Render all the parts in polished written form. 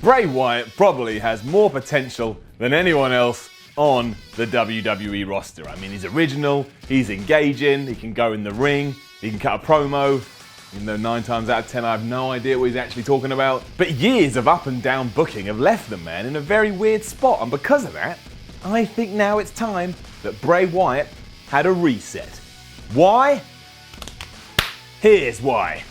Bray Wyatt probably has more potential than anyone else on the WWE roster. I mean, he's original, he's engaging, he can go in the ring, he can cut a promo, even though 9 times out of 10 I have no idea what he's actually talking about. But years of up and down booking have left the man in a very weird spot, and because of that, I think now it's time that Bray Wyatt had a reset. Why? Here's why.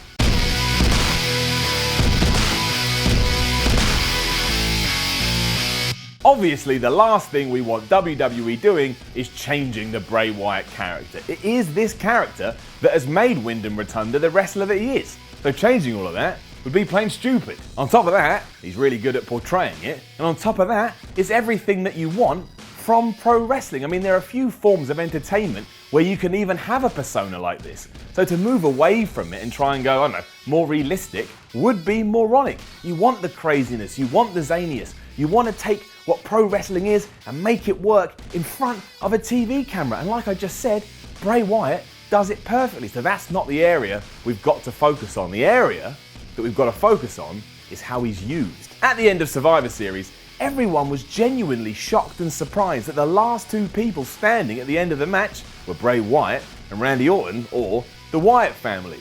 Obviously, the last thing we want WWE doing is changing the Bray Wyatt character. It is this character that has made Wyndham Rotunda the wrestler that he is. So changing all of that would be plain stupid. On top of that, he's really good at portraying it. And on top of that, it's everything that you want from pro wrestling. I mean, there are a few forms of entertainment where you can even have a persona like this. So to move away from it and try and go, I don't know, more realistic would be moronic. You want the craziness, you want the zaniness, you want to take what pro wrestling is and make it work in front of a TV camera. And like I just said, Bray Wyatt does it perfectly. So that's not the area we've got to focus on. The area that we've got to focus on is how he's used. At the end of Survivor Series, everyone was genuinely shocked and surprised that the last 2 people standing at the end of the match were Bray Wyatt and Randy Orton, or the Wyatt family.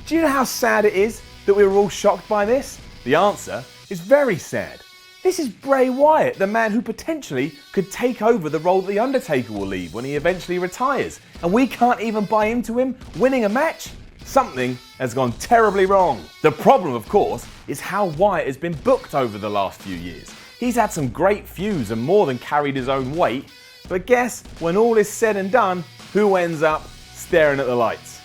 Do you know how sad it is that we were all shocked by this? The answer is very sad. This is Bray Wyatt, the man who potentially could take over the role that The Undertaker will leave when he eventually retires. And we can't even buy into him winning a match? Something has gone terribly wrong. The problem, of course, is how Wyatt has been booked over the last few years. He's had some great feuds and more than carried his own weight. But guess, when all is said and done, who ends up staring at the lights?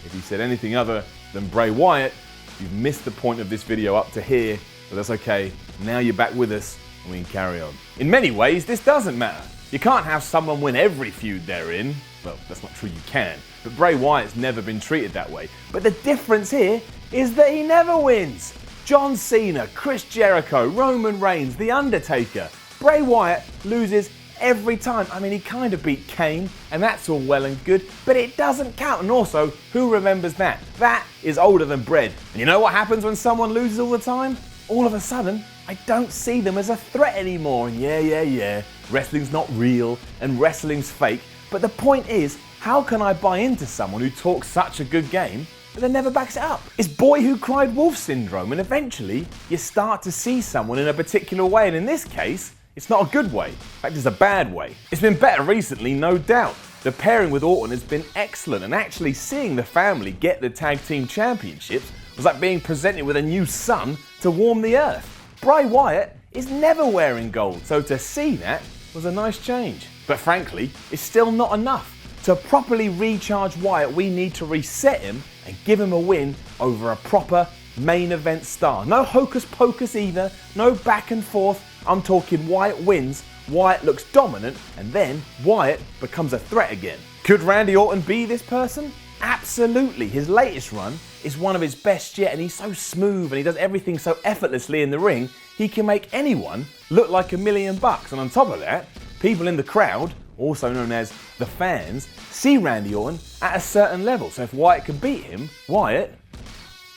If you said anything other than Bray Wyatt, you've missed the point of this video up to here. But that's okay, now you're back with us and we can carry on. In many ways, this doesn't matter. You can't have someone win every feud they're in. Well, that's not true, you can. But Bray Wyatt's never been treated that way. But the difference here is that he never wins. John Cena, Chris Jericho, Roman Reigns, The Undertaker. Bray Wyatt loses every time. I mean, he kind of beat Kane, and that's all well and good, but it doesn't count. And also, who remembers that? That is older than bread. And you know what happens when someone loses all the time? All of a sudden, I don't see them as a threat anymore. And yeah, wrestling's not real and wrestling's fake. But the point is, how can I buy into someone who talks such a good game but then never backs it up? It's boy who cried wolf syndrome, and eventually you start to see someone in a particular way, and in this case, it's not a good way. In fact, it's a bad way. It's been better recently, no doubt. The pairing with Orton has been excellent, and actually seeing the family get the tag team championships was like being presented with a new sun to warm the earth. Bray Wyatt is never wearing gold, so to see that was a nice change. But frankly, it's still not enough. To properly recharge Wyatt, we need to reset him and give him a win over a proper main event star. No hocus pocus either, no back and forth. I'm talking Wyatt wins, Wyatt looks dominant, and then Wyatt becomes a threat again. Could Randy Orton be this person? Absolutely. His latest run is one of his best yet, and he's so smooth and he does everything so effortlessly in the ring, he can make anyone look like $1 million. And on top of that, people in the crowd, also known as the fans, see Randy Orton at a certain level. So if Wyatt can beat him, Wyatt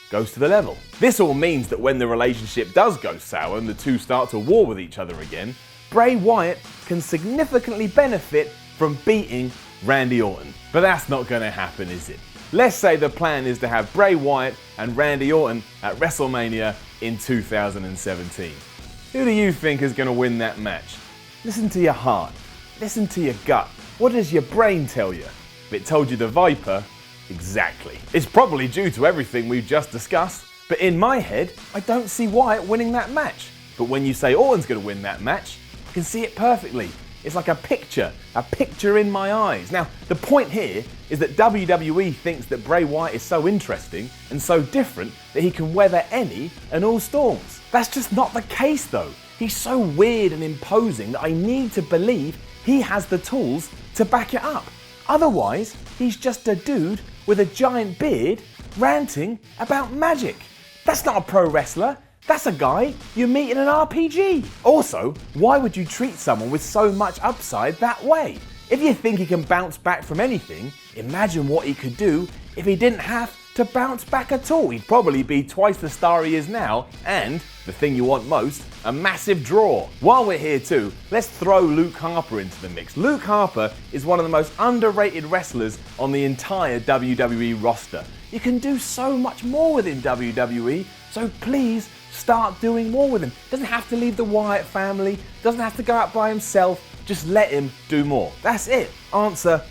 goes to the level. This all means that when the relationship does go sour and the two start to war with each other again, Bray Wyatt can significantly benefit from beating Randy Orton. But that's not going to happen, is it? Let's say the plan is to have Bray Wyatt and Randy Orton at WrestleMania in 2017. Who do you think is going to win that match? Listen to your heart. Listen to your gut. What does your brain tell you? If it told you the Viper, exactly. It's probably due to everything we've just discussed, but in my head, I don't see Wyatt winning that match. But when you say Orton's going to win that match, I can see it perfectly. It's like a picture in my eyes. Now, the point here is that WWE thinks that Bray Wyatt is so interesting and so different that he can weather any and all storms. That's just not the case though. He's so weird and imposing that I need to believe he has the tools to back it up. Otherwise, he's just a dude with a giant beard ranting about magic. That's not a pro wrestler. That's a guy you meet in an RPG. Also, why would you treat someone with so much upside that way? If you think he can bounce back from anything, imagine what he could do if he didn't have to bounce back at all. He'd probably be twice the star he is now, and, the thing you want most, a massive draw. While we're here too, let's throw Luke Harper into the mix. Luke Harper is one of the most underrated wrestlers on the entire WWE roster. You can do so much more within WWE, so please start doing more with him. Doesn't have to leave the Wyatt family, doesn't have to go out by himself, just let him do more. That's it. Answer,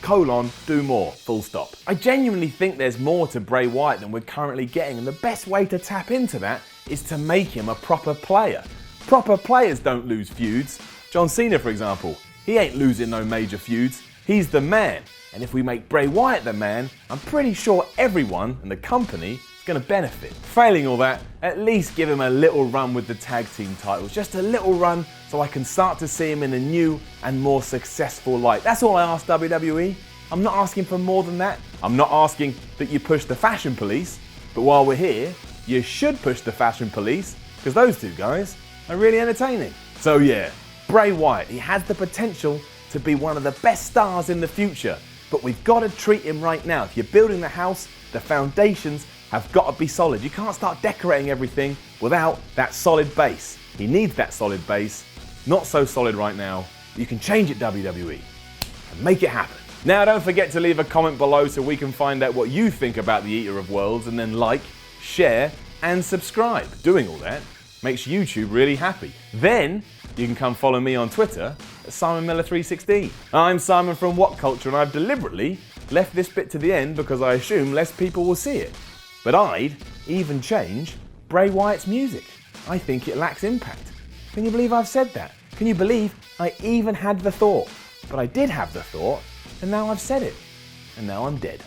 do more, full stop. I genuinely think there's more to Bray Wyatt than we're currently getting, and the best way to tap into that is to make him a proper player. Proper players don't lose feuds. John Cena, for example, he ain't losing no major feuds. He's the man. And if we make Bray Wyatt the man, I'm pretty sure everyone in the company is going to benefit. Failing all that, at least give him a little run with the tag team titles. Just a little run so I can start to see him in a new and more successful light. That's all I ask WWE. I'm not asking for more than that. I'm not asking that you push the Fashion Police. But while we're here, you should push the Fashion Police, because those two guys are really entertaining. So yeah, Bray Wyatt, he has the potential to be one of the best stars in the future. But we've got to treat him right now. If you're building the house, the foundations have got to be solid. You can't start decorating everything without that solid base. He needs that solid base. Not so solid right now. You can change it, WWE, and make it happen. Now, don't forget to leave a comment below so we can find out what you think about the Eater of Worlds, and then like, share, and subscribe. Doing all that makes YouTube really happy. Then you can come follow me on Twitter at SimonMiller316. I'm Simon from WhatCulture, and I've deliberately left this bit to the end because I assume less people will see it. But I'd even change Bray Wyatt's music. I think it lacks impact. Can you believe I've said that? Can you believe I even had the thought? But I did have the thought, and now I've said it. And now I'm dead.